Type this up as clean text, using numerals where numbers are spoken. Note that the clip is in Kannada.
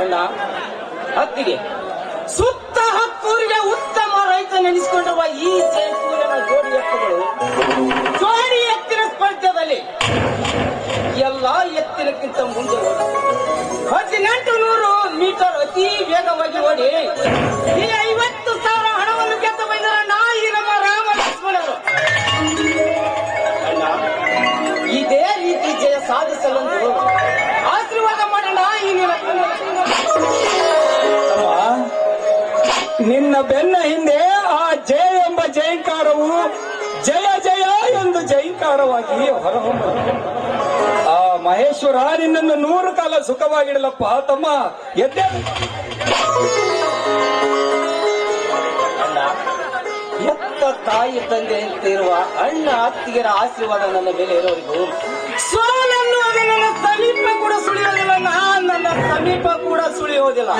ಅಣ್ಣ ಹತ್ತಿಗೆ ಸುತ್ತ ಹತ್ತೂರಿಗೆ ಉತ್ತಮ ರೈತ ನೆನೆಸಿಕೊಂಡಿರುವ ಈ ಜಯಪೂರನ ಜೋಡಿ ಎತ್ತುಗಳು ಜೋಡಿ ಎತ್ತಿನ ಸ್ಪರ್ಧೆಯಲ್ಲಿ ಎಲ್ಲಾ ಎತ್ತಿನಕ್ಕಿಂತ ಮುಂದೆ 1800 ಮೀಟರ್ ಅತಿ ವೇಗವಾಗಿ ಓಡಿ ಈ 50,000 ಹಣವನ್ನು ಗೆದ್ದು ಬಂದ ನಾಯಿ ನಮ್ಮ ರಾಮ ಲಕ್ಷ್ಮಣರು. ಅಣ್ಣ ಇದೇ ರೀತಿ ಜಯ ಸಾಧಿಸಲೆಂದು ಆಶೀರ್ವಾದ ಮಾಡೋಣ. ಈ ನಿನ್ನ ಬೆನ್ನ ಹಿಂದೆ ಆ ಜಯ ಎಂಬ ಜಯಂಕಾರವು ಜಯ ಜಯ ಎಂದು ಜಯಂಕಾರವಾಗಿ ಹೊರಹೊಮ್ಮುತ್ತದೆ. ಆ ಮಹೇಶ್ವರ ನಿನ್ನನ್ನು 100 ಕಾಲ ಸುಖವಾಗಿಡಲಪ್ಪ ತಮ್ಮ. ಎದ್ದೆ ಅಣ್ಣ ಎತ್ತ ತಾಯಿ ತಂದೆ ಅಂತಿರುವ ಅಣ್ಣ ಅತ್ತಿಗೆರ ಆಶೀರ್ವಾದ ನನ್ನ ಮೇಲೆ ಇರೋರಿಗೂ ಸೋಲನ್ನು ಅದು ನನ್ನ ಸಮೀಪ ಕೂಡ ಸುಳಿಯೋದಿಲ್ಲ. ನನ್ನ ಸಮೀಪ ಕೂಡ ಸುಳಿಯೋದಿಲ್ಲ.